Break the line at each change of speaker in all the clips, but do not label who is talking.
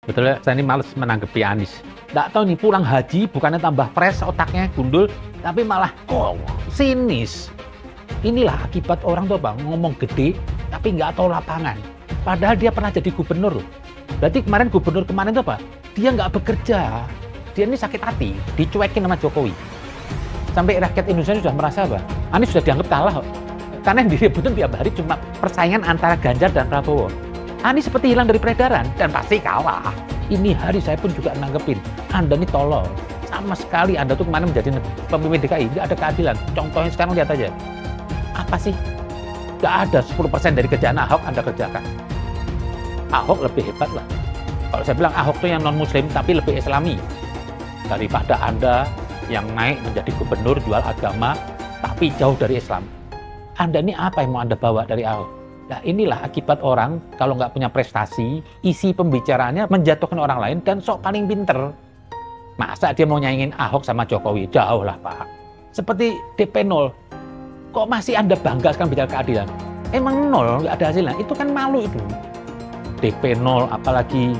Betul ya, saya ini males menanggapi Anies. Nggak tahu nih, pulang haji bukannya tambah fresh otaknya, gundul, tapi malah sinis. Inilah akibat orang tuh Bang, ngomong gede, tapi nggak tahu lapangan. Padahal dia pernah jadi gubernur. Berarti kemarin gubernur kemarin itu apa? Dia nggak bekerja. Dia ini sakit hati, dicuekin sama Jokowi. Sampai rakyat Indonesia sudah merasa apa? Anies sudah dianggap kalah. Karena yang direbutin tiap hari cuma persaingan antara Ganjar dan Prabowo. Anies seperti hilang dari peredaran dan pasti kalah. Ini hari saya pun juga nanggepin, Anda ini tolol. Sama sekali Anda tuh kemarin menjadi pemimpin DKI, nggak ada keadilan. Contohnya sekarang lihat aja. Apa sih? Nggak ada 10% dari kerjaan Ahok Anda kerjakan. Ahok lebih hebat lah. Kalau saya bilang Ahok tuh yang non-muslim tapi lebih islami. Daripada Anda yang naik menjadi gubernur jual agama tapi jauh dari Islam. Anda ini apa yang mau Anda bawa dari Ahok? Nah inilah akibat orang kalau nggak punya prestasi, isi pembicaraannya menjatuhkan orang lain dan sok paling pinter. Masa dia mau nyaingin Ahok sama Jokowi? Jauh lah Pak. Seperti DP 0. Kok masih Anda bangga sekarang bicara keadilan? Emang 0, nggak ada hasilnya. Itu kan malu itu. DP 0, apalagi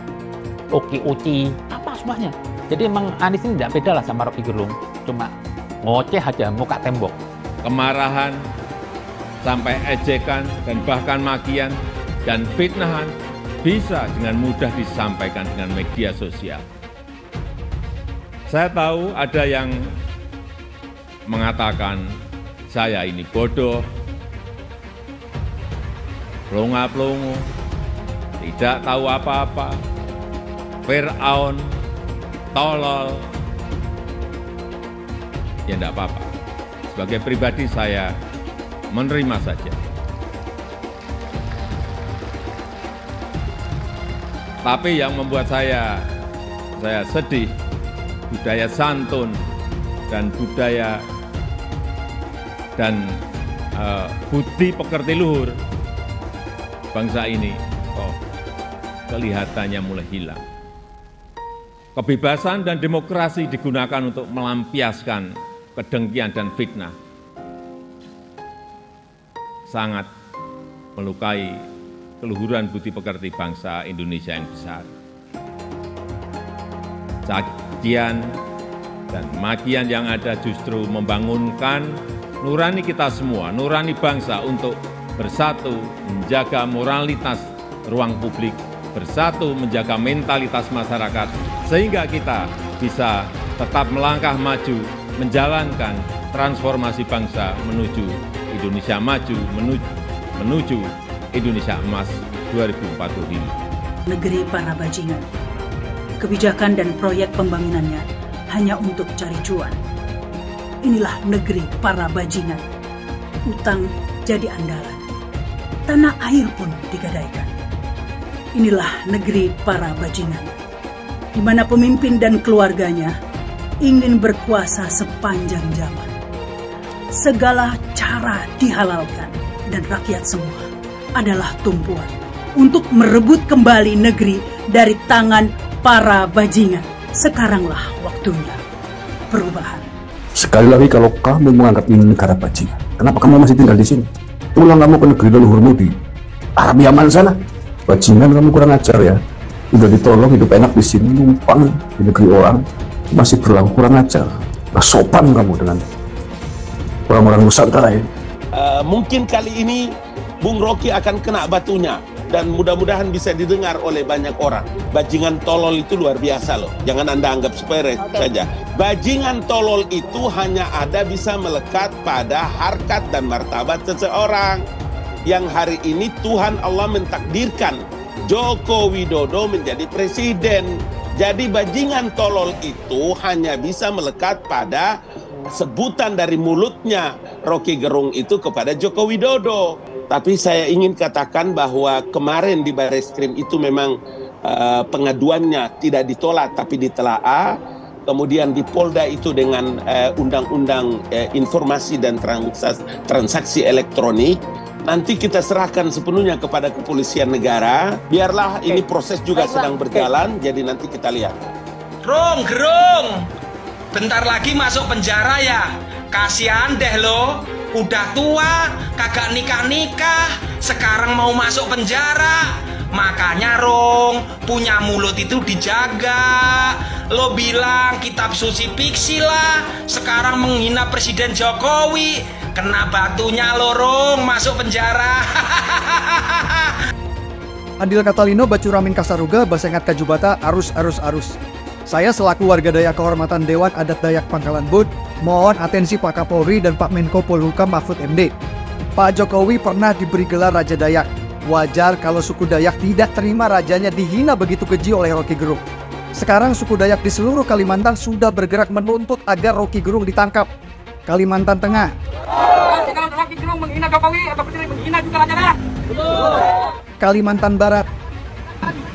Oki-Oki, apa semuanya. Jadi emang Anies ini tidak beda lah sama Rocky Gerung. Cuma ngoceh aja muka tembok.
Kemarahan, sampai ejekan dan bahkan makian dan fitnahan bisa dengan mudah disampaikan dengan media sosial. Saya tahu ada yang mengatakan saya ini bodoh, pelongo-pelongo, tidak tahu apa-apa, Fir'aun, tolol. Ya enggak apa-apa. Sebagai pribadi saya menerima saja. Tapi yang membuat saya sedih, budaya santun dan budaya dan budi pekerti luhur bangsa ini kok kelihatannya mulai hilang. Kebebasan dan demokrasi digunakan untuk melampiaskan kedengkian dan fitnah. Sangat melukai keluhuran budi pekerti bangsa Indonesia yang besar. Cacian dan makian yang ada justru membangunkan nurani kita semua, nurani bangsa untuk bersatu, menjaga moralitas ruang publik, bersatu menjaga mentalitas masyarakat, sehingga kita bisa tetap melangkah maju, menjalankan transformasi bangsa menuju Indonesia maju, menuju Indonesia emas 2045.
Negeri para bajingan. Kebijakan dan proyek pembangunannya hanya untuk cari cuan. Inilah negeri para bajingan. Utang jadi andalan. Tanah air pun digadaikan. Inilah negeri para bajingan, di mana pemimpin dan keluarganya ingin berkuasa sepanjang zaman. Segala cara dihalalkan dan rakyat semua adalah tumpuan untuk merebut kembali negeri dari tangan para bajingan. Sekaranglah waktunya perubahan.
Sekali lagi kalau kamu menganggap ini negara bajingan, kenapa kamu masih tinggal di sini? Pulang kamu ke negeri leluhurmu di Arab Yaman sana. Bajingan kamu kurang ajar ya. Udah ditolong hidup enak di sini, numpang di negeri orang masih berlaku kurang ajar. Nah, sopan kamu dengan orang-orang Nusantara ini.
Mungkin kali ini Bung Rocky akan kena batunya dan mudah-mudahan bisa didengar oleh banyak orang. Bajingan tolol itu luar biasa loh. Jangan Anda anggap sepele saja. Bajingan tolol itu hanya ada bisa melekat pada harkat dan martabat seseorang. Yang hari ini Tuhan Allah mentakdirkan Joko Widodo menjadi presiden. Jadi bajingan tolol itu hanya bisa melekat pada sebutan dari mulutnya Rocky Gerung itu kepada Joko Widodo. Tapi saya ingin katakan bahwa kemarin di Barreskrim itu memang pengaduannya tidak ditolak tapi ditelaah. Kemudian di Polda itu dengan undang-undang informasi dan transaksi elektronik. Nanti kita serahkan sepenuhnya kepada kepolisian negara. Biarlah ini proses juga sedang berjalan, jadi nanti kita lihat.
Gerung, bentar lagi masuk penjara ya. Kasihan deh lo, udah tua, kagak nikah-nikah, sekarang mau masuk penjara. Makanya Rong, punya mulut itu dijaga. Lo bilang kitab suci fiksi lah, sekarang menghina Presiden Jokowi, kena batunya lo Rong, masuk penjara.
Adil Catalino, Bacuramin Kasaruga, Basengat Kajubata, arus. Saya selaku warga Dayak Kehormatan Dewan Adat Dayak Pangkalan Bud, mohon atensi Pak Kapolri dan Pak Menko Polhukam Mahfud MD. Pak Jokowi pernah diberi gelar Raja Dayak. Wajar kalau suku Dayak tidak terima rajanya dihina begitu keji oleh Rocky Gerung. Sekarang suku Dayak di seluruh Kalimantan sudah bergerak menuntut agar Rocky Gerung ditangkap. Kalimantan Tengah.
Kalau Rocky Gerung menghina Jokowi atau menghina juga Raja Dayak.
Kalimantan Barat.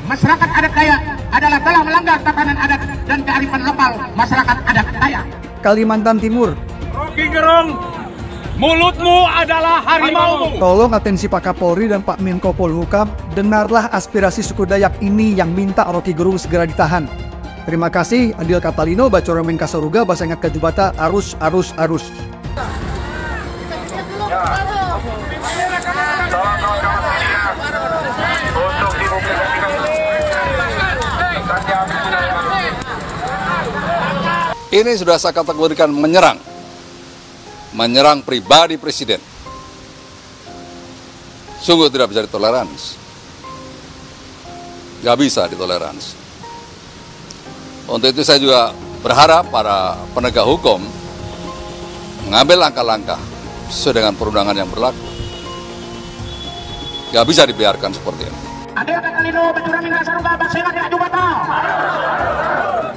Masyarakat adat Dayak adalah telah melanggar tatanan adat dan kearifan lokal masyarakat adat Dayak.
Kalimantan Timur.
Rocky Gerung, mulutmu adalah harimau.
Tolong atensi Pak Kapolri dan Pak Menko Polhukam, dengarlah aspirasi suku Dayak ini yang minta Rocky Gerung segera ditahan. Terima kasih, Adil Catalino, Bacuramin Kasaruga, Basengat Kajubata, arus.
Ini sudah saya kategorikan menyerang pribadi presiden. Sungguh tidak bisa ditoleransi. Gak bisa ditoleransi. Untuk itu saya juga berharap para penegak hukum mengambil langkah-langkah sesuai dengan perundangan yang berlaku. Gak bisa dibiarkan seperti ini.
Adil Catalino, Bacuramin Kasaruga, Basengat Kajubata.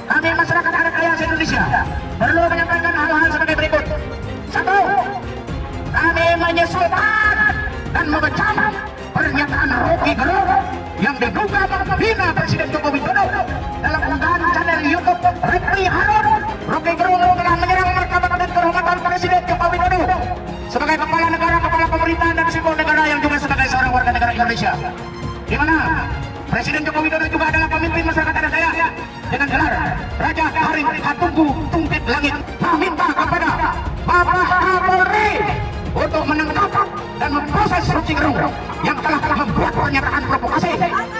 Kami masyarakat adat Dayak Indonesia perlu menyampaikan hal-hal sebagai berikut. 1. Kami menyesalkan dan mengecam pernyataan Rocky Gerung yang diduga menghina Presiden Joko Widodo dalam unggahan channel YouTube Repli Harun. Rocky Gerung telah menyerang martabat dan kehormatan Presiden Joko Widodo sebagai kepala negara, kepala pemerintahan dan simbol negara yang juga sebagai seorang warga negara Indonesia. Di mana Presiden Joko Widodo juga adalah pemimpin masyarakat adat Dayak dengan gelar Raja Harim Hatunggu Tungkit Langit, meminta kepada Bapak Kapolri untuk menangkap dan memproses Rocky Gerung yang telah membuat pernyataan provokasi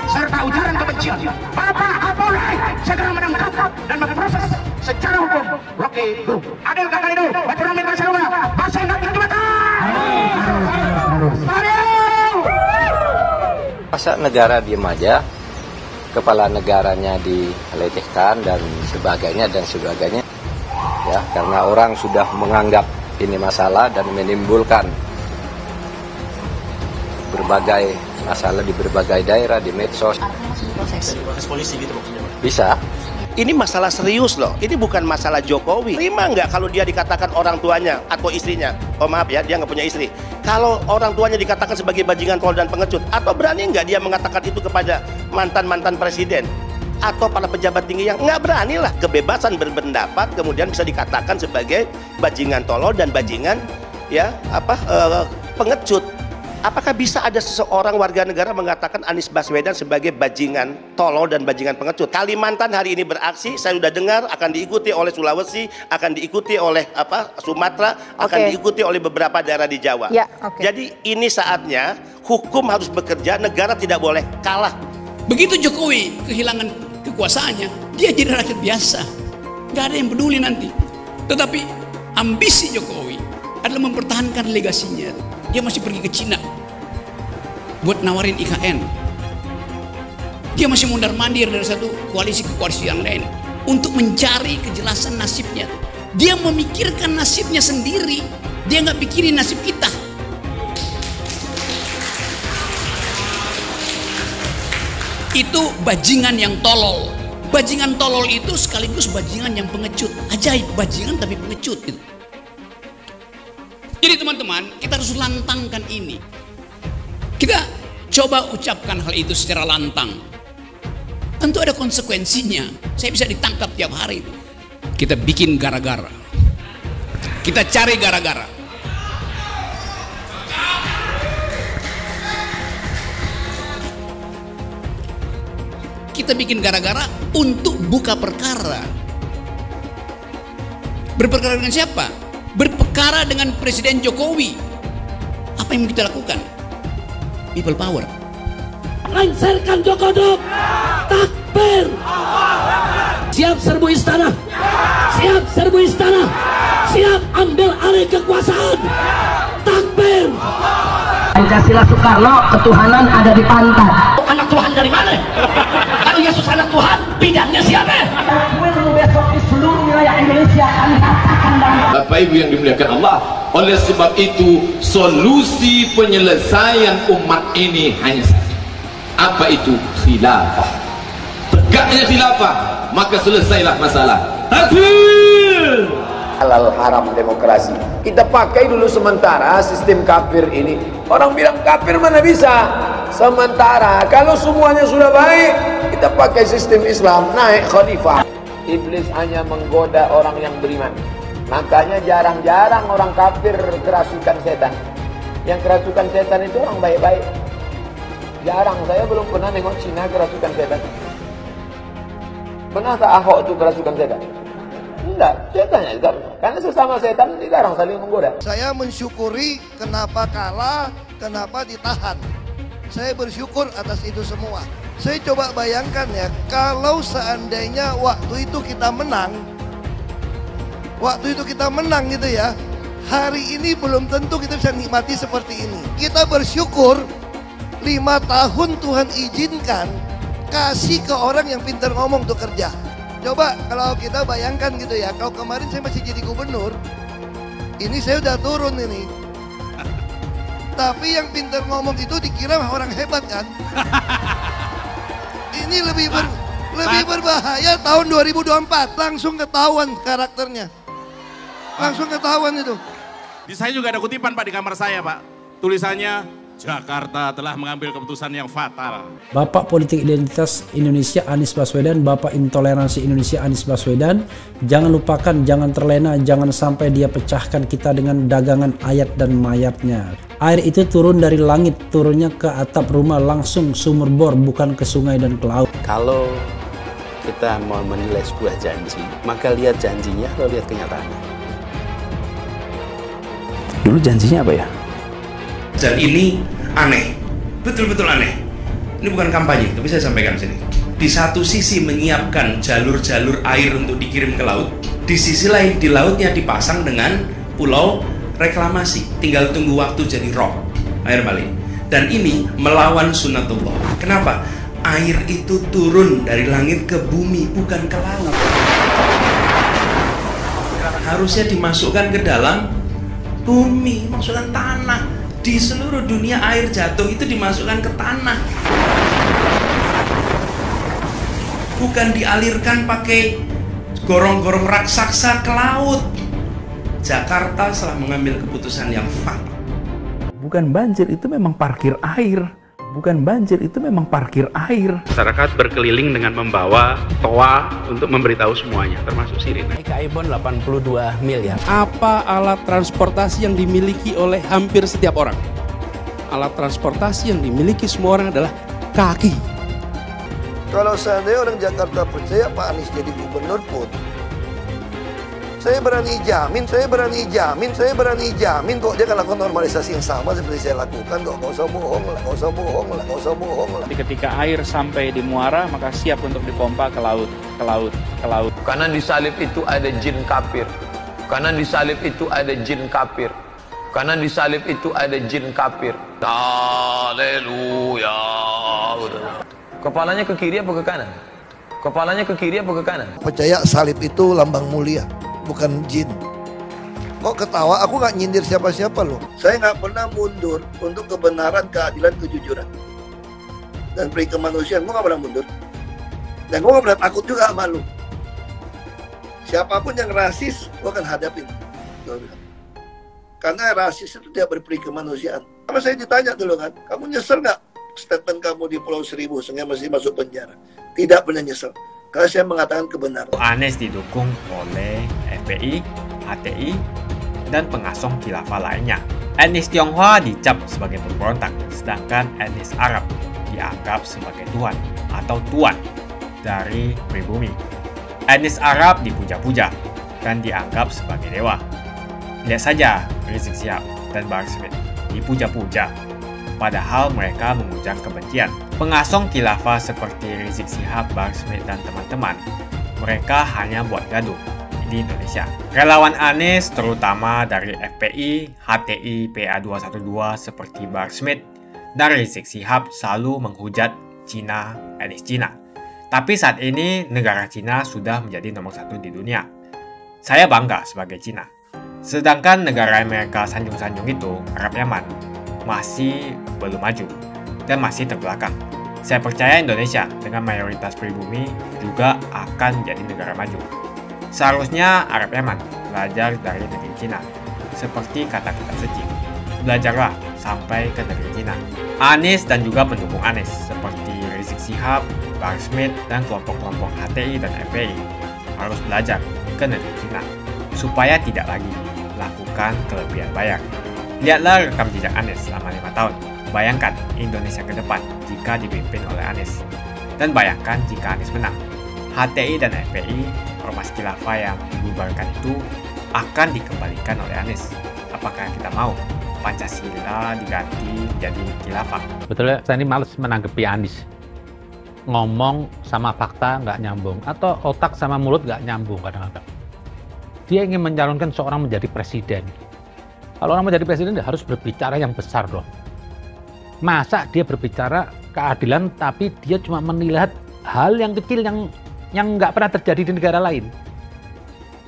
serta ujaran kebencian. Bapak Kapolri segera menangkap dan memproses secara hukum Rocky Gerung. Adil Catalino, Bacuramin Kasaruga, Basengat Kajubata.
Masa negara diem aja, kepala negaranya dilecehkan dan sebagainya ya, karena orang sudah menganggap ini masalah dan menimbulkan berbagai masalah di berbagai daerah, di medsos.
Proses polisi gitu maksudnya?
Bisa.
Ini masalah serius loh, ini bukan masalah Jokowi. Terima nggak kalau dia dikatakan orang tuanya atau istrinya, oh maaf ya, dia nggak punya istri. Kalau orang tuanya dikatakan sebagai bajingan tol dan pengecut, atau berani nggak dia mengatakan itu kepada mantan-mantan presiden atau para pejabat tinggi yang nggak berani lah, kebebasan berpendapat kemudian bisa dikatakan sebagai bajingan tolol dan bajingan pengecut. Apakah bisa ada seseorang warga negara mengatakan Anies Baswedan sebagai bajingan tolol dan bajingan pengecut? Kalimantan hari ini beraksi, saya sudah dengar akan diikuti oleh Sulawesi, akan diikuti oleh Sumatera, akan diikuti oleh beberapa daerah di Jawa. Jadi ini saatnya hukum harus bekerja, negara tidak boleh kalah.
Begitu Jokowi kehilangan kekuasaannya, dia jadi rakyat biasa, nggak ada yang peduli nanti. Tetapi ambisi Jokowi adalah mempertahankan legasinya. Dia masih pergi ke Cina buat nawarin IKN. Dia masih mondar-mandir dari satu koalisi ke koalisi yang lain untuk mencari kejelasan nasibnya. Dia memikirkan nasibnya sendiri, dia nggak pikirin nasib kita. Itu bajingan yang tolol. Bajingan tolol itu sekaligus bajingan yang pengecut. Ajaib, bajingan tapi pengecut gitu. Jadi teman-teman, kita harus lantangkan ini. Kita coba ucapkan hal itu secara lantang. Tentu ada konsekuensinya. Saya bisa ditangkap tiap hari. Kita bikin gara-gara. Kita cari gara-gara. Kita bikin gara-gara untuk buka perkara. Berperkara dengan siapa? Berperkara dengan Presiden Jokowi. Apa yang kita lakukan? People power.
lengserkan Jokodok. Takbir. Siap serbu istana. Siap serbu istana. Siap ambil alih kekuasaan. Takbir.
Pancasila Soekarno, ketuhanan ada di pantat.
Anak Tuhan dari mana? Kalau Yesus anak Tuhan, bidangnya siapa?
Besok di seluruh wilayah Indonesia kami katakan dalam.
Bapak Ibu yang dimuliakan Allah, oleh sebab itu solusi penyelesaian umat ini hanya satu. Apa itu? Khilafah. Tegaknya khilafah, maka selesailah masalah. Takbir.
Halal haram demokrasi. Kita pakai dulu sementara sistem kafir ini. Orang bilang kafir mana bisa. Sementara kalau semuanya sudah baik, kita pakai sistem Islam, naik khalifah. Iblis hanya menggoda orang yang beriman. Makanya jarang-jarang orang kafir kerasukan setan. Yang kerasukan setan itu orang baik-baik. Jarang, saya belum pernah nengok Cina kerasukan setan. Pernah tak Ahok itu kerasukan setan? Enggak, setannya juga. Karena sesama setan dilarang saling menggoda.
Saya mensyukuri kenapa kalah, kenapa ditahan. Saya bersyukur atas itu semua. Saya coba bayangkan ya, kalau seandainya waktu itu kita menang gitu ya, hari ini belum tentu kita bisa nikmati seperti ini. Kita bersyukur 5 tahun Tuhan izinkan kasih ke orang yang pintar ngomong untuk kerja. Coba kalau kita bayangkan gitu ya, kalau kemarin saya masih jadi gubernur, ini saya udah turun ini. Tapi yang pintar ngomong itu dikira orang hebat kan? Ini lebih berbahaya tahun 2024. Langsung ketahuan karakternya. Langsung ketahuan itu.
Di saya juga ada kutipan Pak di kamar saya Pak. Tulisannya, Jakarta telah mengambil keputusan yang fatal.
Bapak Politik Identitas Indonesia Anies Baswedan, Bapak Intoleransi Indonesia Anies Baswedan. Jangan lupakan, jangan terlena, jangan sampai dia pecahkan kita dengan dagangan ayat dan mayatnya. Air itu turun dari langit, turunnya ke atap rumah langsung sumur bor, bukan ke sungai dan ke laut.
Kalau kita mau menilai sebuah janji, maka lihat janjinya atau lihat kenyataannya. Dulu janjinya apa ya?
Dan ini aneh, betul-betul aneh. Ini bukan kampanye, tapi saya sampaikan di sini. Di satu sisi menyiapkan jalur-jalur air untuk dikirim ke laut, di sisi lain di lautnya dipasang dengan pulau reklamasi, tinggal tunggu waktu jadi rob, air balik. Dan ini melawan sunatullah. Kenapa? Air itu turun dari langit ke bumi, bukan ke laut. Harusnya dimasukkan ke dalam bumi, masukkan tanah. Di seluruh dunia air jatuh itu dimasukkan ke tanah. Bukan dialirkan pakai gorong-gorong raksasa ke laut. Jakarta telah mengambil keputusan yang fatal.
Bukan banjir, itu memang parkir air. Bukan banjir, itu memang parkir air.
Masyarakat berkeliling dengan membawa toa untuk memberitahu semuanya, termasuk sirine.
Aibon 82 miliar.
Apa alat transportasi yang dimiliki oleh hampir setiap orang? Alat transportasi yang dimiliki semua orang adalah kaki.
Kalau seandainya orang Jakarta percaya Pak Anies jadi gubernur pun, saya berani jamin kok dia akan lakukan normalisasi yang sama seperti saya lakukan kok. Gak usah bohong lah.
Ketika air sampai di muara, maka siap untuk dipompa ke laut.
Karena di salib itu ada jin kafir. Karena di salib itu ada jin kafir. Karena di salib itu ada jin kafir. Haleluya. Kepalanya ke kiri apa ke kanan? Kepalanya ke kiri apa ke kanan?
Percaya salib itu lambang mulia, bukan jin. Kok ketawa? Aku nggak nyindir siapa-siapa loh. Saya nggak pernah mundur untuk kebenaran, keadilan, kejujuran dan peri kemanusiaan. Gue nggak pernah mundur. Dan gue nggak pernah takut juga sama lu. Siapapun yang rasis, gue akan hadapin. Karena rasis itu tidak berperi kemanusiaan. Sama saya ditanya dulu kan, kamu nyesel nggak statement kamu di Pulau Seribu sehingga masih masuk penjara? Tidak pernah nyesel. Karena saya mengatakan kebenaran.
Anies didukung oleh FPI, HTI, dan pengasong khilafah lainnya. Etnis Tionghoa dicap sebagai pemberontak, sedangkan etnis Arab dianggap sebagai tuan atau tuan dari pribumi. Etnis Arab dipuja-puja dan dianggap sebagai dewa. Lihat saja Rizik Syihab dan Bahar Smith dipuja-puja padahal mereka mengujar kebencian. Pengasong khilafah seperti Rizik Syihab, Bahar Smith, dan teman-teman, mereka hanya buat gaduh di Indonesia. Relawan Anies, terutama dari FPI, HTI, PA212 seperti Bahar Smith dan Rizik Syihab selalu menghujat Cina, Anies Cina. Tapi saat ini negara Cina sudah menjadi nomor 1 di dunia. Saya bangga sebagai Cina. Sedangkan negara Amerika sanjung-sanjung itu, Arab Yaman, masih belum maju dan masih terbelakang. Saya percaya Indonesia dengan mayoritas pribumi juga akan menjadi negara maju. Seharusnya Arab Yaman belajar dari negeri Cina. Seperti kata kitab suci, belajarlah sampai ke negeri Cina. Anies dan juga pendukung Anies seperti Rizik Syihab, Bahar Smith, dan kelompok-kelompok HTI dan FPI harus belajar ke negeri Cina supaya tidak lagi lakukan kelebihan bayar. Lihatlah rekam jejak Anies selama 5 tahun. Bayangkan Indonesia ke depan jika dipimpin oleh Anies. Dan bayangkan jika Anies menang. HTI dan FPI, ormas khilafah yang dibubarkan itu akan dikembalikan oleh Anies. Apakah kita mau Pancasila diganti jadi khilafah?
Betul ya, saya ini males menanggapi Anies. Ngomong sama fakta nggak nyambung, atau otak sama mulut nggak nyambung kadang-kadang. Dia ingin mencalonkan seorang menjadi presiden. Kalau orang menjadi presiden dia harus berbicara yang besar dong. Masa dia berbicara keadilan tapi dia cuma melihat hal yang kecil yang nggak pernah terjadi di negara lain.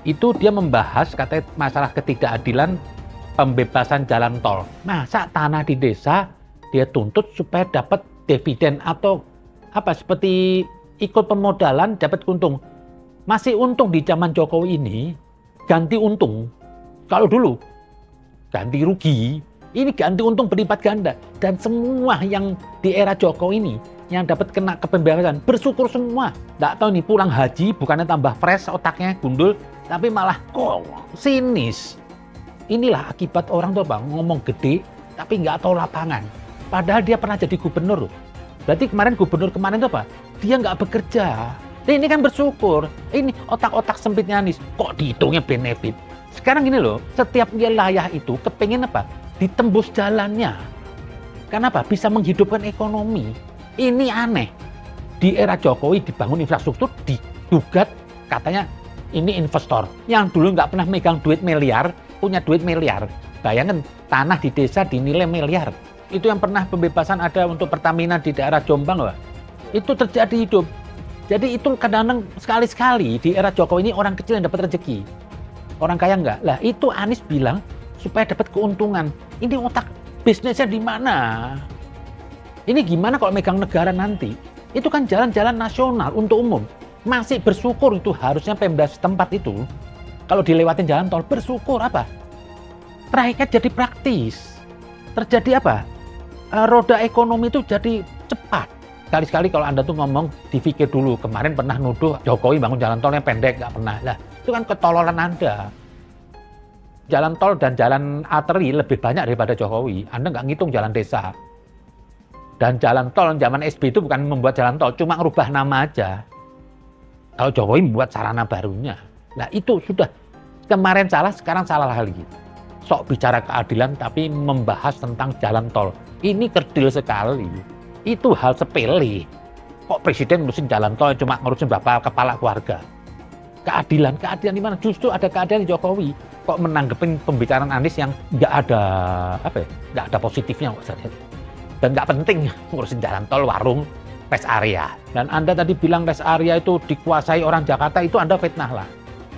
Itu dia membahas katanya masalah ketidakadilan pembebasan jalan tol. Masa tanah di desa dia tuntut supaya dapat dividen atau apa seperti ikut pemodalan dapat untung. Masih untung di zaman Jokowi ini ganti untung. Kalau dulu ganti rugi, ini ganti untung berlipat ganda. Dan semua yang di era Jokowi ini yang dapat kena kepembebasan bersyukur semua. Nggak tahu nih pulang haji bukannya tambah fresh otaknya gundul, tapi malah kok sinis. Inilah akibat orang tuh bang ngomong gede tapi nggak tahu lapangan. Padahal dia pernah jadi gubernur. Berarti kemarin gubernur kemarin tuh apa? Dia nggak bekerja. Ini kan bersyukur. Ini otak-otak sempitnya Anies. Kok dihitungnya benefit? Sekarang gini loh, setiap wilayah itu kepengen apa? Ditembus jalannya. Kenapa? Bisa menghidupkan ekonomi. Ini aneh. Di era Jokowi dibangun infrastruktur, digugat katanya ini investor. Yang dulu nggak pernah megang duit miliar, punya duit miliar. Bayangkan tanah di desa dinilai miliar. Itu yang pernah pembebasan ada untuk Pertamina di daerah Jombang loh. Itu terjadi hidup. Jadi itu kadang-kadang sekali-sekali di era Jokowi ini orang kecil yang dapat rezeki. Orang kaya enggak. Lah itu Anies bilang supaya dapat keuntungan. Ini otak bisnisnya di mana? Ini gimana kalau megang negara nanti? Itu kan jalan-jalan nasional untuk umum. Masih bersyukur itu harusnya Pemda setempat itu. Kalau dilewatin jalan tol bersyukur apa? Rakyat jadi praktis. Terjadi apa? Roda ekonomi itu jadi cepat. Sekali-sekali kalau Anda tuh ngomong, dipikir dulu. Kemarin pernah nuduh Jokowi bangun jalan tolnya pendek, nggak pernah. Lah, itu kan ketololan Anda. Jalan tol dan jalan arteri lebih banyak daripada Jokowi. Anda nggak ngitung jalan desa. Dan jalan tol zaman SBY itu bukan membuat jalan tol, cuma ngerubah nama aja. Kalau Jokowi membuat sarana barunya. Nah itu sudah. Kemarin salah, sekarang salah lagi. Sok bicara keadilan tapi membahas tentang jalan tol. Ini kerdil sekali. Itu hal sepele. Kok presiden ngurusin jalan tol cuma ngurusin bapak kepala keluarga? Keadilan di mana? Justru ada keadilan di Jokowi. Kok menanggepin pembicaraan Anies yang nggak ada apa ya? Nggak ada positifnya kok saya. Dan nggak penting ngurusin jalan tol, warung, rest area. Dan Anda tadi bilang rest area itu dikuasai orang Jakarta, itu Anda fitnah lah.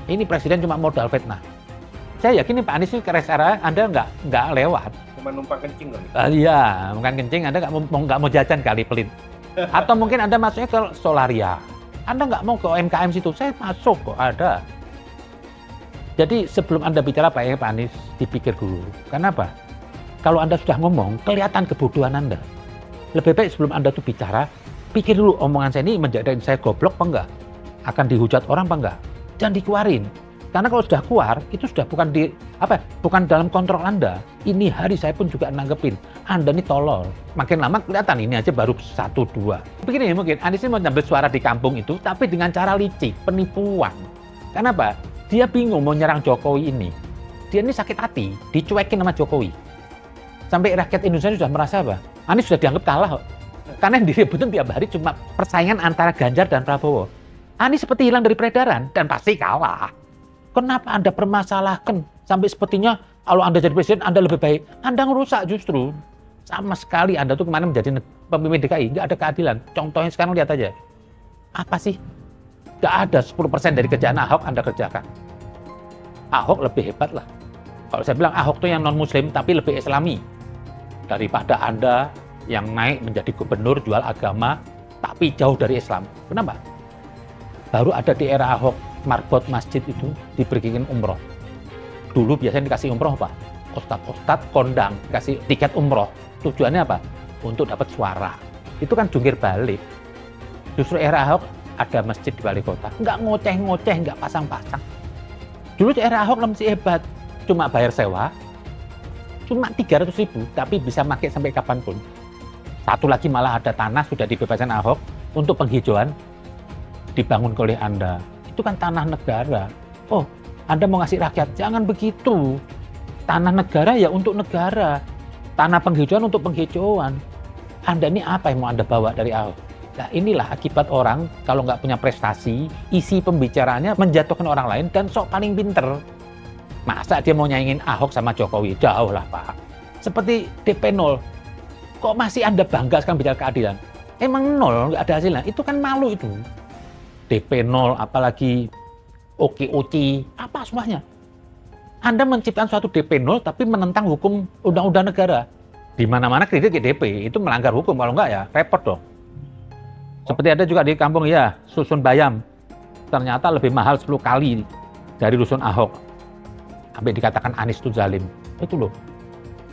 Ini presiden cuma modal fitnah. Saya yakin Pak Anies ini ke rest area Anda nggak lewat.
Cuma numpang kencing dong.
Iya, bukan kencing. Anda nggak mau jajan kali pelit. Atau mungkin Anda masuknya ke Solaria. Anda nggak mau ke UMKM situ. Saya masuk kok ada. Jadi sebelum Anda bicara Pak Anies dipikir dulu. Kenapa? Kalau Anda sudah ngomong, kelihatan kebodohan Anda. Lebih baik sebelum Anda tuh bicara, pikir dulu omongan saya ini menjadikan saya goblok apa enggak? Akan dihujat orang apa enggak? Jangan dikeluarin. Karena kalau sudah keluar, itu sudah bukan dalam kontrol Anda. Ini hari saya pun juga nanggepin. Anda ini tolol. Makin lama kelihatan ini aja baru 1-2. Begini mungkin, Anies ini mau nyambil suara di kampung itu, tapi dengan cara licik, penipuan. Kenapa? Dia bingung mau nyerang Jokowi ini. Dia ini sakit hati, dicuekin sama Jokowi. Sampai rakyat Indonesia sudah merasa apa? Anies sudah dianggap kalah kok. Karena yang diributin tiap hari cuma persaingan antara Ganjar dan Prabowo. Anies seperti hilang dari peredaran dan pasti kalah. Kenapa Anda permasalahkan sampai sepertinya kalau Anda jadi presiden Anda lebih baik? Anda ngerusak justru. Sama sekali Anda tuh kemarin menjadi pemimpin DKI, nggak ada keadilan. Contohnya sekarang lihat aja. Apa sih? Nggak ada 10% dari kerjaan Ahok Anda kerjakan. Ahok lebih hebat lah. Kalau saya bilang Ahok tuh yang non-muslim tapi lebih islami. Daripada Anda yang naik menjadi gubernur jual agama tapi jauh dari Islam. Kenapa? Baru ada di era Ahok marbot masjid itu diberikan umroh. Dulu biasanya dikasih umroh apa? Ustadz kondang kasih tiket umroh. Tujuannya apa? Untuk dapat suara. Itu kan jungkir balik. Justru era Ahok ada masjid di wali kota. Nggak ngoceh-ngoceh, nggak pasang-pasang. Dulu era Ahok masih hebat. Cuma bayar sewa. Cuma 300.000, tapi bisa pakai sampai kapanpun. Satu lagi malah ada tanah sudah dibebaskan Ahok untuk penghijauan dibangun oleh Anda. Itu kan tanah negara. Oh, Anda mau ngasih rakyat, jangan begitu. Tanah negara ya untuk negara. Tanah penghijauan untuk penghijauan. Anda ini apa yang mau Anda bawa dari Ahok? Nah inilah akibat orang kalau nggak punya prestasi, isi pembicaraannya menjatuhkan orang lain dan sok paling pinter. Masa dia mau nyaingin Ahok sama Jokowi? Jauh lah Pak. Seperti DP 0. Kok masih Anda bangga sekarang bicara keadilan? Emang 0, nggak ada hasilnya. Itu kan malu itu. DP 0, apalagi OKOC, apa semuanya. Anda menciptakan suatu DP 0 tapi menentang hukum undang-undang negara. Di mana-mana kredit ke DP, itu melanggar hukum. Kalau nggak ya repot dong. Seperti ada juga di kampung ya, Susun Bayam. Ternyata lebih mahal 10 kali dari Rusun Ahok. Sampai dikatakan Anies itu zalim. Itu loh.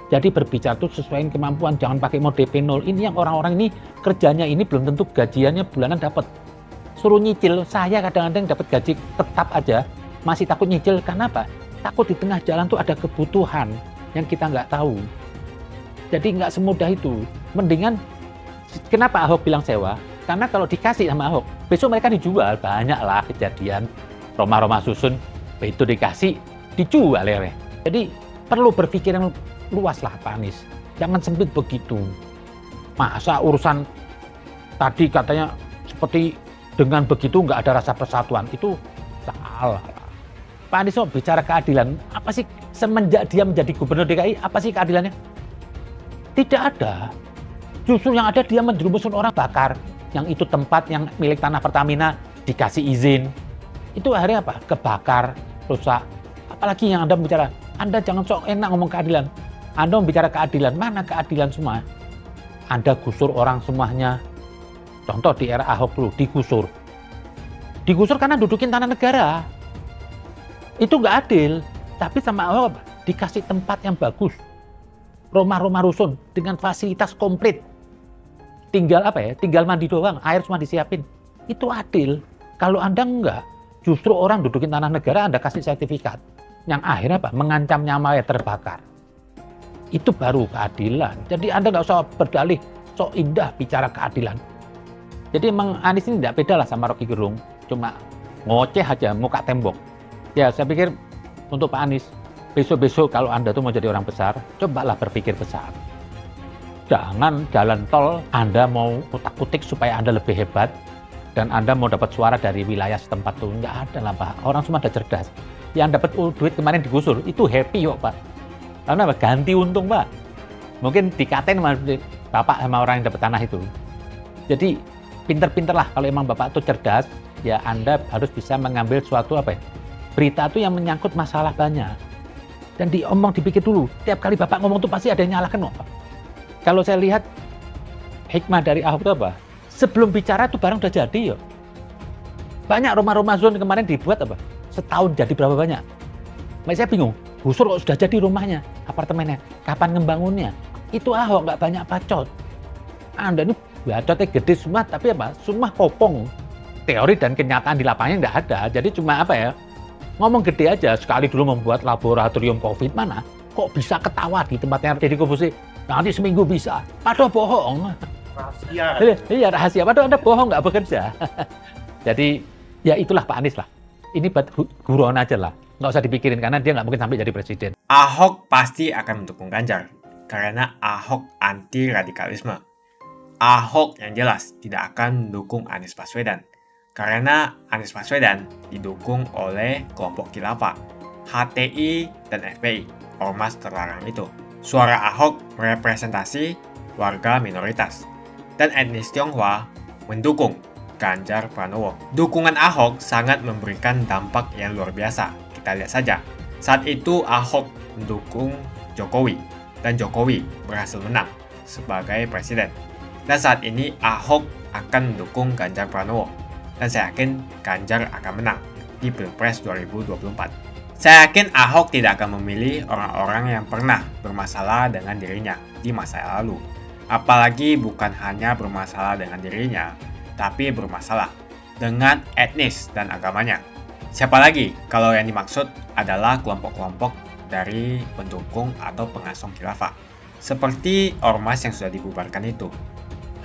Jadi berbicara itu sesuai kemampuan, jangan pakai mode DP 0. Ini yang orang-orang ini kerjanya ini belum tentu gajiannya bulanan dapat. Suruh nyicil, saya kadang-kadang dapat gaji tetap aja, masih takut nyicil. Kenapa? Takut di tengah jalan tuh ada kebutuhan yang kita nggak tahu. Jadi nggak semudah itu. Mendingan, kenapa Ahok bilang sewa? Karena kalau dikasih sama Ahok, besok mereka dijual. Banyak lah kejadian rumah-rumah susun, itu dikasih, dijual ya. Jadi perlu berpikir yang luas lah Pak Anies. Jangan sempit begitu. Masa urusan tadi katanya seperti dengan begitu nggak ada rasa persatuan. Itu salah. Pak Anies mau bicara keadilan. Apa sih semenjak dia menjadi gubernur DKI, apa sih keadilannya? Tidak ada. Justru yang ada dia menjerumuskan orang bakar. Yang itu tempat yang milik tanah Pertamina dikasih izin. Itu akhirnya apa? Kebakar, rusak. Apalagi yang Anda bicara, Anda jangan sok enak ngomong keadilan. Anda membicara keadilan, mana keadilan semua? Anda gusur orang semuanya. Contoh di era Ahok dulu, digusur. Digusur karena dudukin tanah negara. Itu nggak adil. Tapi sama Ahok dikasih tempat yang bagus. Rumah-rumah rusun dengan fasilitas komplit. Tinggal apa ya? Tinggal mandi doang, air semua disiapin. Itu adil. Kalau Anda enggak, justru orang dudukin tanah negara Anda kasih sertifikat. Yang akhirnya apa? Mengancam nyawa terbakar. Itu baru keadilan. Jadi Anda nggak usah berdalih sok indah bicara keadilan. Jadi emang Anies ini tidak beda lah sama Rocky Gerung. Cuma ngoceh aja muka tembok. Ya saya pikir untuk Pak Anies, besok-besok kalau Anda tuh mau jadi orang besar, cobalah berpikir besar. Jangan jalan tol Anda mau utak-utik supaya Anda lebih hebat dan Anda mau dapat suara dari wilayah setempat tuh. Nggak ada lah Pak. Orang semua ada cerdas. Yang dapat duit kemarin digusur, itu happy kok Pak. Karena apa? Ganti untung Pak. Mungkin dikatain sama Bapak sama orang yang dapat tanah itu. Jadi pinter-pinter lah kalau emang Bapak itu cerdas, ya Anda harus bisa mengambil suatu apa ya? Berita itu yang menyangkut masalah banyak. Dan dipikir dulu. Tiap kali Bapak ngomong tuh pasti ada yang nyalahkan kok Pak. Kalau saya lihat hikmah dari Ahok itu apa? Sebelum bicara tuh barang udah jadi ya. Banyak rumah-rumah zon kemarin dibuat apa? Setahun jadi berapa banyak? Saya bingung. Gusur kok sudah jadi rumahnya, apartemennya. Kapan ngembangunnya? Itu Ahok nggak banyak bacot. Anda ini bacotnya gede semua, tapi apa? Semua kopong. Teori dan kenyataan di lapangannya nggak ada. Jadi cuma apa ya? Ngomong gede aja. Sekali dulu membuat laboratorium COVID mana? Kok bisa ketawa di tempatnya Deddy Corbuzier? Nanti seminggu bisa. Padahal bohong.
Rahasia.
Iya rahasia. Padahal Anda bohong nggak bekerja. Jadi ya itulah Pak Anies lah. Ini buat guruan aja lah. Nggak usah dipikirin karena dia nggak mungkin sampai jadi presiden.
Ahok pasti akan mendukung Ganjar. karena Ahok anti radikalisme. Ahok yang jelas tidak akan mendukung Anies Baswedan karena Anies Baswedan didukung oleh kelompok khilafah, HTI dan FPI, ormas terlarang itu. Suara Ahok merepresentasi warga minoritas dan etnis Tionghoa mendukung Ganjar Pranowo. Dukungan Ahok sangat memberikan dampak yang luar biasa. Kita lihat saja. Saat itu Ahok mendukung Jokowi dan Jokowi berhasil menang sebagai presiden. Dan saat ini Ahok akan mendukung Ganjar Pranowo. Dan saya yakin Ganjar akan menang di Pilpres 2024. Saya yakin Ahok tidak akan memilih orang-orang yang pernah bermasalah dengan dirinya di masa lalu. Apalagi bukan hanya bermasalah dengan dirinya, tapi bermasalah dengan etnis dan agamanya. Siapa lagi kalau yang dimaksud adalah kelompok-kelompok dari pendukung atau pengasong khilafah, seperti ormas yang sudah dibubarkan itu,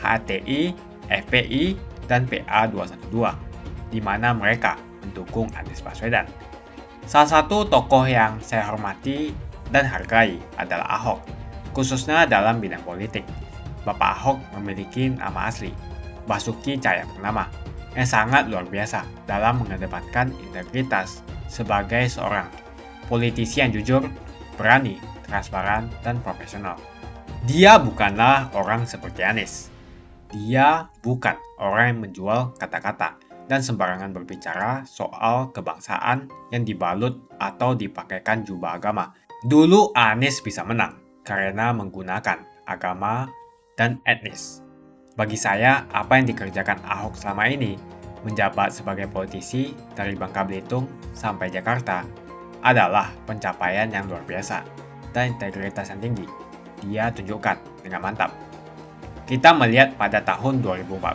HTI, FPI, dan PA212, di mana mereka mendukung Anies Baswedan. Salah satu tokoh yang saya hormati dan hargai adalah Ahok, khususnya dalam bidang politik. Bapak Ahok memiliki nama asli, Basuki Cahayapurnama, yang sangat luar biasa dalam mengedepankan integritas sebagai seorang politisi yang jujur, berani, transparan, dan profesional. Dia bukanlah orang seperti Anies. Dia bukan orang yang menjual kata-kata dan sembarangan berbicara soal kebangsaan yang dibalut atau dipakaikan jubah agama. Dulu Anies bisa menang karena menggunakan agama dan etnis. Bagi saya, apa yang dikerjakan Ahok selama ini, menjabat sebagai politisi dari Bangka Belitung sampai Jakarta, adalah pencapaian yang luar biasa dan integritas yang tinggi. Dia tunjukkan dengan mantap. Kita melihat pada tahun 2014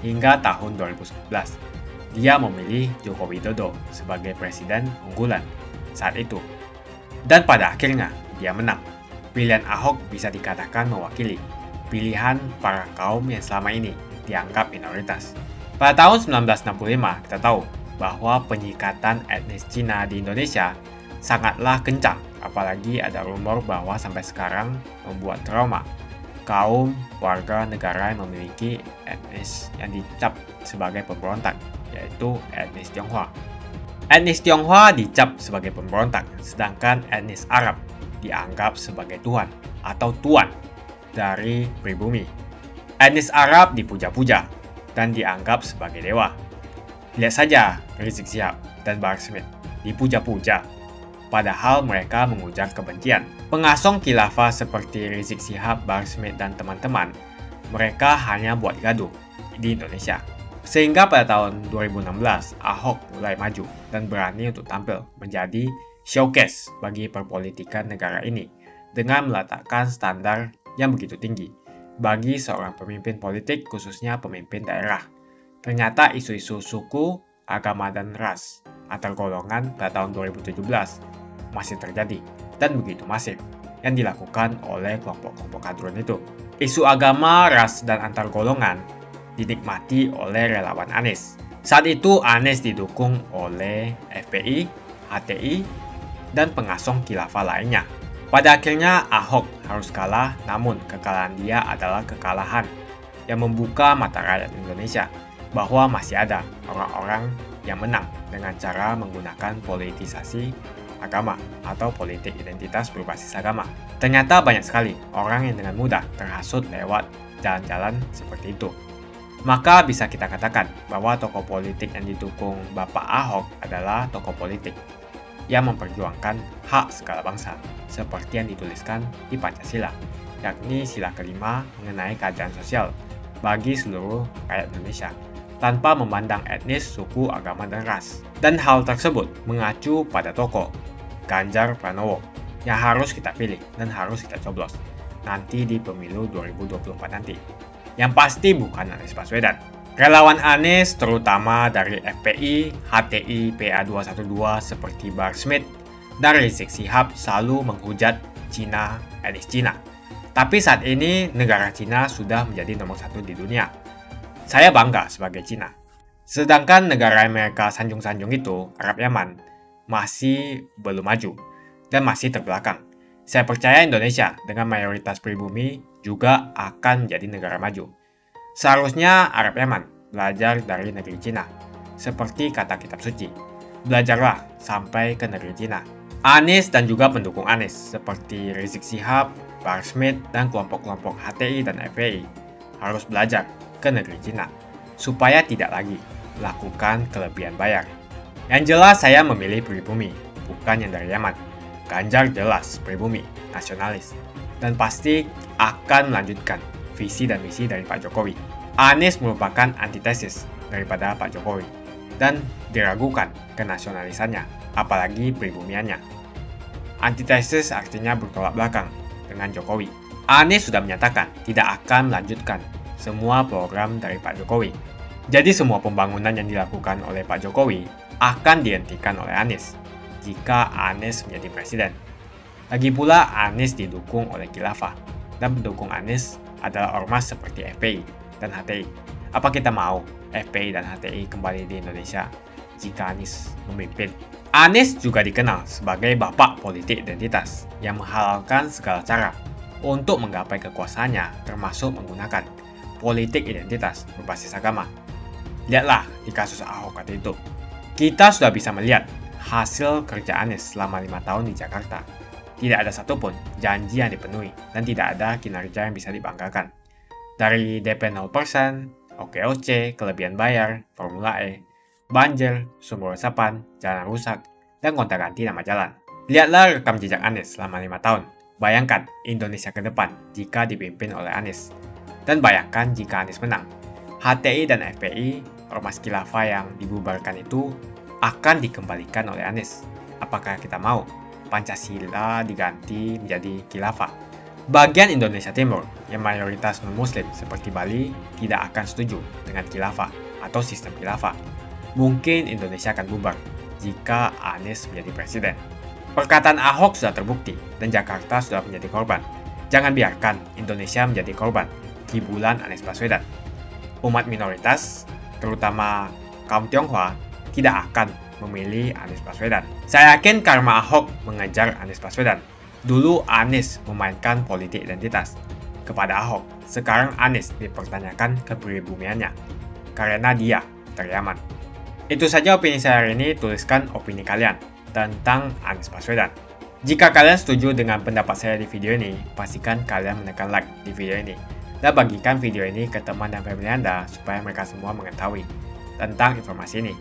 hingga tahun 2011, dia memilih Joko Widodo sebagai presiden unggulan saat itu. Dan pada akhirnya, dia menang. Pilihan Ahok bisa dikatakan mewakili pilihan para kaum yang selama ini dianggap minoritas. Pada tahun 1965, kita tahu bahwa penyikatan etnis Cina di Indonesia sangatlah kencang, apalagi ada rumor bahwa sampai sekarang membuat trauma kaum warga negara yang memiliki etnis yang dicap sebagai pemberontak, yaitu etnis Tionghoa. Etnis Tionghoa dicap sebagai pemberontak, sedangkan etnis Arab dianggap sebagai Tuhan atau tuan dari pribumi. Etnis Arab dipuja-puja dan dianggap sebagai dewa. Lihat saja Rizik Syihab dan Bahar Smith dipuja-puja, padahal mereka mengujar kebencian. Pengasong khilafah seperti Rizik Syihab, Bahar Smith, dan teman-teman, mereka hanya buat gaduh di Indonesia. Sehingga pada tahun 2016, Ahok mulai maju dan berani untuk tampil menjadi showcase bagi perpolitikan negara ini dengan meletakkan standar yang begitu tinggi bagi seorang pemimpin politik, khususnya pemimpin daerah. Ternyata isu-isu suku, agama, dan ras antar golongan pada tahun 2017 masih terjadi dan begitu masif yang dilakukan oleh kelompok-kelompok kadrun itu. Isu agama, ras, dan antar golongan dinikmati oleh relawan Anies. Saat itu Anies didukung oleh FPI, HTI, dan pengasong khilafah lainnya. Pada akhirnya Ahok harus kalah, namun kekalahan dia adalah kekalahan yang membuka mata rakyat Indonesia bahwa masih ada orang-orang yang menang dengan cara menggunakan politisasi agama atau politik identitas berbasis agama. Ternyata banyak sekali orang yang dengan mudah terhasut lewat jalan-jalan seperti itu. Maka bisa kita katakan bahwa tokoh politik yang didukung Bapak Ahok adalah tokoh politik yang memperjuangkan hak segala bangsa, seperti yang dituliskan di Pancasila, yakni sila kelima mengenai keadilan sosial bagi seluruh rakyat Indonesia, tanpa memandang etnis, suku, agama, dan ras. Dan hal tersebut mengacu pada tokoh Ganjar Pranowo yang harus kita pilih dan harus kita coblos nanti di pemilu 2024 nanti. Yang pasti bukan Anies Baswedan. Relawan Anies, terutama dari FPI, HTI, PA212 seperti Bahar Smith dan Rizik Syihab, selalu menghujat Cina, etnis Cina. Tapi saat ini negara Cina sudah menjadi nomor 1 di dunia. Saya bangga sebagai Cina. Sedangkan negara Amerika sanjung-sanjung itu, Arab Yaman, masih belum maju dan masih terbelakang. Saya percaya Indonesia dengan mayoritas pribumi juga akan menjadi negara maju. Seharusnya Arab Yaman belajar dari negeri Cina. Seperti kata kitab suci, belajarlah sampai ke negeri Cina. Anies dan juga pendukung Anies seperti Rizik Syihab, Bahar Smith, dan kelompok-kelompok HTI dan FPI harus belajar ke negeri Cina supaya tidak lagi melakukan kelebihan bayar. Yang jelas saya memilih pribumi, bukan yang dari Yaman. Ganjar jelas pribumi, nasionalis, dan pasti akan melanjutkan visi dan misi dari Pak Jokowi. Anies merupakan antitesis daripada Pak Jokowi dan diragukan kenasionalisannya, apalagi pribumiannya. Antitesis artinya bertolak belakang dengan Jokowi. Anies sudah menyatakan tidak akan melanjutkan semua program dari Pak Jokowi. Jadi semua pembangunan yang dilakukan oleh Pak Jokowi akan dihentikan oleh Anies jika Anies menjadi presiden. Lagi pula Anies didukung oleh khilafah, dan pendukung Anies adalah ormas seperti FPI dan HTI. Apa kita mau FPI dan HTI kembali di Indonesia jika Anies memimpin? Anies juga dikenal sebagai bapak politik identitas yang menghalalkan segala cara untuk menggapai kekuasaannya, termasuk menggunakan politik identitas berbasis agama. Lihatlah di kasus Ahok waktu itu. Kita sudah bisa melihat hasil kerja Anies selama 5 tahun di Jakarta. Tidak ada satupun janji yang dipenuhi dan tidak ada kinerja yang bisa dibanggakan. Dari DP 0%, OKOC, kelebihan bayar, Formula E, banjir, sumber resapan, jalan rusak, dan gonta-ganti nama jalan. Lihatlah rekam jejak Anies selama 5 tahun. Bayangkan Indonesia ke depan jika dipimpin oleh Anies. Dan bayangkan jika Anies menang. HTI dan FPI, ormas khilafah yang dibubarkan itu akan dikembalikan oleh Anies. Apakah kita mau Pancasila diganti menjadi khilafah? Bagian Indonesia Timur yang mayoritas non-muslim seperti Bali tidak akan setuju dengan khilafah atau sistem khilafah. Mungkin Indonesia akan bubar jika Anies menjadi presiden. Perkataan Ahok sudah terbukti dan Jakarta sudah menjadi korban. Jangan biarkan Indonesia menjadi korban kibulan Anies Baswedan. Umat minoritas, terutama kaum Tionghoa, tidak akan memilih Anies Baswedan. Saya yakin karma Ahok mengejar Anies Baswedan. Dulu Anies memainkan politik identitas kepada Ahok. Sekarang Anies dipertanyakan kepribumiannya karena dia dari Yaman. Itu saja opini saya hari ini. Tuliskan opini kalian tentang Anies Baswedan. Jika kalian setuju dengan pendapat saya di video ini, pastikan kalian menekan like di video ini dan bagikan video ini ke teman dan family Anda supaya mereka semua mengetahui tentang informasi ini.